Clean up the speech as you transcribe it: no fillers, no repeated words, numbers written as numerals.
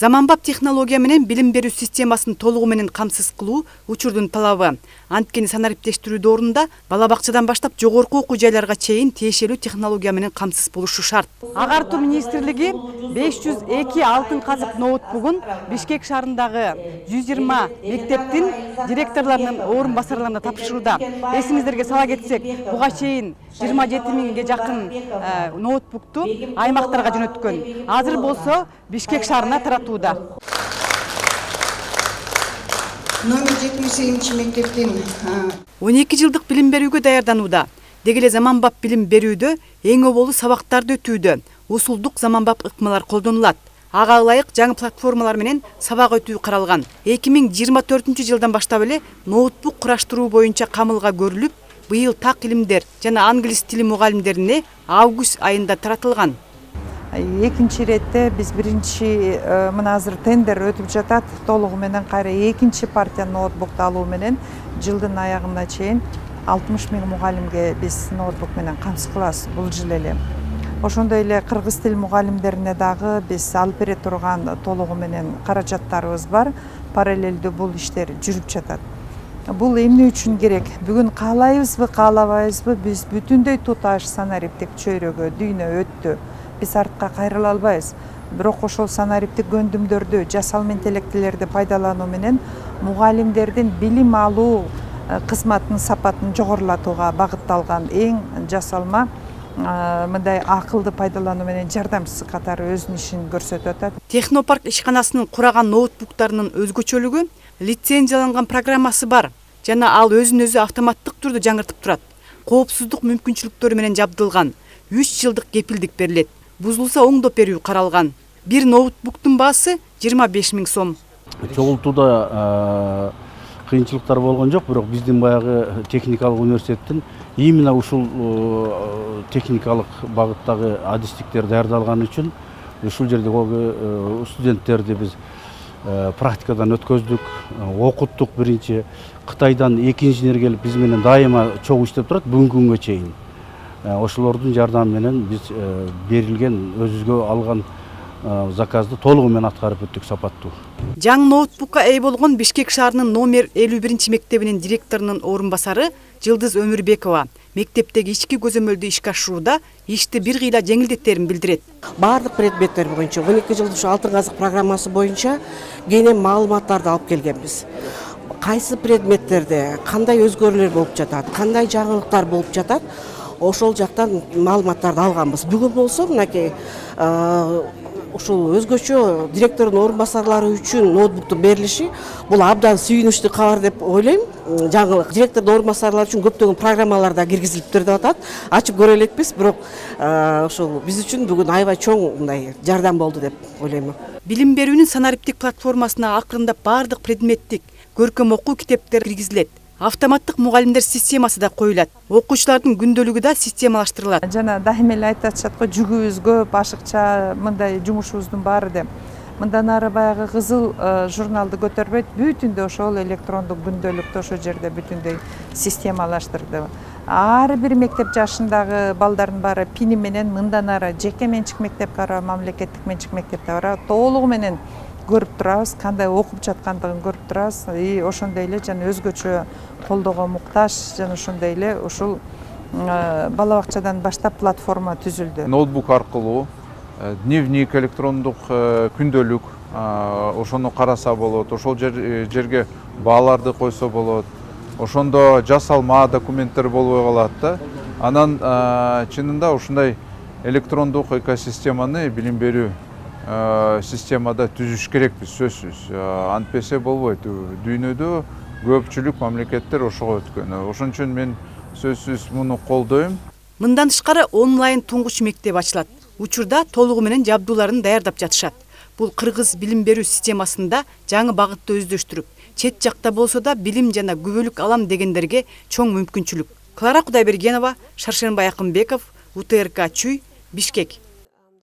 Заманбап технология менен билим берүү системасын толугу менен камсыз кылуу учурдун талабы. Анткени санариптештирүүдө орунда бала бакчадан баштап жогорку окуу жайларга чейин тиешелүү технология менен камсыз болушу шарт. Агартуу министрлиги 502 алтын казык ноутбугун Бишкек шаарындагы 120 мектептин директорлорунун орун басарларына тапшырууда. Эсиңиздерге сала кетсек, буга чейин 27 миңге жакын ноутбукту аймактарга жөнөткөн. Азыр болсо Бишкек шаарына таратууда. Номер 78 мектептин 12 жылдык билим берүүгө даярданууда. Деги эле заманбап билим берүүдө эң оболу сабактарды өтүүдө усулдук заманбап ыкмалар колдонулат. Ага ылайык жаңы платформалар менен сабак өтүү каралган. 2024 жылдан баштап эле ноутбук кураштыруу боюнча камылга көрүлүп, быйыл так илимдер жана англис тили мугалимдерине август айында таратылган. Экинчи иретте биз биринчи мына азыр тендер өтүп жатат. Толугу менен кайра экинчи партия ноутбукту алуу менен жылдын аягына чейин 60 миң мугалимге биз ноутбук менен камсыз кылабыз бул жыл эле. Ошондой эле кыргыз тил мугалимдерине дагы биз алып бере турган толугу менен каражаттарыбыз бар. Параллелдүү бул иштер жүрүп жатат. Бул эмне үчүн керек? Бүгүн каалайбызбы, каалабайбызбы, биз бүтүндөй туташ санариптик чөйрөгө дүйнө өттү. Биз артка кайрыла албайбыз. Бирок ошол санариптик көндүмдөрдү, жасалма интеллектилерди пайдалануу менен мугалимдердин билим алуу кызматынын сапатын жогорулатууга багытталган эң жасалма мындай акылды пайдалануу менен жардамчысы катары өзүнүн ишин көрсөтүп атат. Технопарк ишканасынын кураган ноутбуктарынын өзгөчөлүгү лицензияланган программасы бар жана ал өзүн өзү автоматтык түрдө жаңыртып турат. Коопсуздук мүмкүнчүлүктөрү менен жабдылган. 3 жылдык кепилдик берилет. Бузулса оңдоп берүү каралган. Бир ноутбуктун баасы 25 миң сом. Чогултууда кыйынчылыктар болгон жок, бирок биздин баягы техникалык университеттин именно ушул техникалык багыттагы адистиктер даярдалган үчүн ушул жердеги студенттерди биз практикадан өткөздүк, окуттук биринчи. Кытайдан 2 инженер келип биз менен дайыма чогуу иштеп турат бүгүнкү күнгө чейин. Ошолордун жардамы менен биз берилген өзүбүзгө алган заказды толугу менен аткарып өттүк сапаттуу. Жаңы ноутбукка ээ болгон Бишкек шаарынын номер 51 мектебинин директорунун орун басары Жылдыз Өмүрбекова мектептеги ички көзөмөлдү ишке ашырууда ишти бир кыйла жеңилдеттерин билдирет. Бардык предметтер боюнча 12 жылдык ушу алтын казык программасы боюнча кенен маалыматтарды алып келгенбиз. Кайсы предметтерде кандай өзгөрүүлөр болуп жатат, кандай жаңылыктар болуп жатат, ошол жактан маалыматтарды алганбыз. Бүгүн болсо мынакей ушул өзгөчө директордун орун басарлары үчүн ноутбуктун берилиши бул абдан сүйүнүчтүү кабар деп ойлойм. Жаңылык директордун орун басарлары үчүн көптөгөн программалар да киргизилиптир деп атат. Ачып көрө элекпиз, бирок ошол биз үчүн бүгүн аябай чоң мындай жардам болду деп ойлойм. Билим берүүнүн санариптик платформасына акырындап бардык предметтик көркөм окуу китептер киргизилет. Автоматтык мугалимдер системасы да коюлат. Окуучулардын күндөлүгү да системалаштырылат. Жана дайыма эле айтып атышат го, жүгүбүз көп, ашыкча мындай жумушубуздун баары деп. Мындан ары баягы кызыл журналды көтөрбөйт, бүтүндөй ошол электрондук күндөлүктү ошол жерде бүтүндөй системалаштырды. Ар бир мектеп жашындагы балдардын баары пини менен мындан ары жеке менчик мектепке бара, мамлекеттик менчик мектепке бара толугу менен көрүп турабыз, кандай окуп жаткандыгын көрүп турабыз. Ошондой эле жана өзгөчө колдоого муктаж жана ошондой эле ушул бала бакчадан баштап платформа түзүлдү. Ноутбук аркылуу дневник, электрондук күндөлүк ошону караса болот, ошол жерге бааларды койсо болот. Ошондо жасалма документтер болбой калат да. Анан чынында ушундай электрондук экосистеманы билим берүү системада түзүш керекпиз, сөзсүз. Антпесе болбойт. Дүйнөдө көпчүлүк мамлекеттер ошого өткөн. Ошон үчүн мен сөзсүз муну колдойм. Мындан тышкары онлайн туңгуч мектеп ачылат. Учурда толугу менен жабдууларын даярдап жатышат. Бул кыргыз билим берүү системасында жаңы багытты өздөштүрүп, чет жакта болсо да билим жана күбөлүк алам дегендерге чоң мүмкүнчүлүк. Клара Кудайбергенова, Шаршенбай Акымбеков, УТРК Чүй, Бишкек.